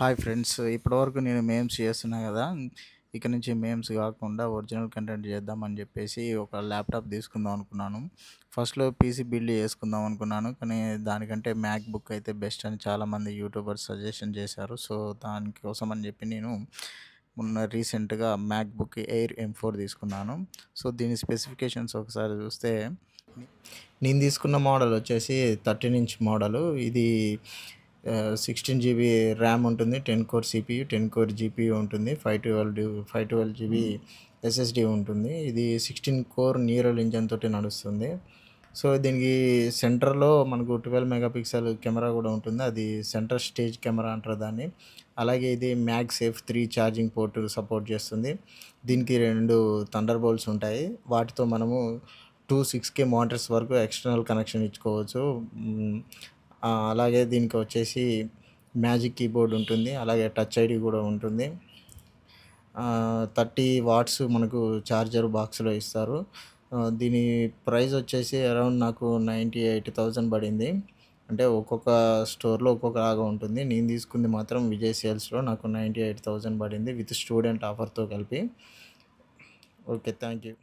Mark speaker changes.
Speaker 1: Hi friends. ఇప్పటివరకు నేను memes చేస్తున్నా కదా! ఇక నుంచి మేమ్స్ కాకుండా ఒరిజినల్ కంటెంట్ చేద్దామని చెప్పేసి ఒక ల్యాప్‌టాప్ తీసుకుందాం అనుకున్నాను. ఫస్ట్‌లో పీసీ బిల్డ్ చేసుకుందాం అనుకున్నాను. కానీ దానికంటే మ్యాక్ బుక్ అయితే బెస్ట్ అని చాలామంది యూట్యూబర్స్ సజెషన్ చేశారు. సో, దానికోసం అని చెప్పి నేను మొన్న రీసెంట్‌గా మ్యాక్ బుక్ ఎయిర్ M4 తీసుకున్నాను. సో, దీని స్పెసిఫికేషన్స్ ఒకసారి చూస్తే నేను తీసుకున్న మోడల్ వచ్చేసి 13 ఇంచ్ మోడలు. ఇది 16 జీబీ ర్యామ్ ఉంటుంది, 10 కోర్ సిపియు, 10 కోర్ జీపీయూ ఉంటుంది, 512 జీబీ ఎస్ఎస్డి ఉంటుంది. ఇది 16 కోర్ న్యూరల్ ఇంజన్ తోటి నడుస్తుంది. సో, దీనికి సెంటర్లో మనకు 12 మెగాపిక్సెల్ కెమెరా కూడా ఉంటుంది. అది సెంటర్ స్టేజ్ కెమెరా అంటారు దాన్ని. అలాగే ఇది మ్యాగ్సేఫ్ 3 ఛార్జింగ్ పోర్ట్ సపోర్ట్ చేస్తుంది. దీనికి 2 థండర్ బోల్ట్స్ ఉంటాయి. వాటితో మనము 6K మానిటర్స్ వరకు ఎక్స్టర్నల్ కనెక్షన్ ఇచ్చుకోవచ్చు. అలాగే దీనికి వచ్చేసి మ్యాజిక్ కీబోర్డ్ ఉంటుంది. అలాగే టచ్ ఐడి కూడా ఉంటుంది. 30 వాట్స్ మనకు చార్జర్ బాక్స్‌లో ఇస్తారు. దీని ప్రైస్ వచ్చేసి అరౌండ్ నాకు 98,000 పడింది. అంటే ఒక్కొక్క స్టోర్‌లో ఒక్కొక్కలాగా ఉంటుంది. నేను తీసుకుంది మాత్రం విజయ్ సేల్స్‌లో నాకు 98,000 పడింది విత్ స్టూడెంట్ ఆఫర్‌తో కలిపి. ఓకే. Thank you.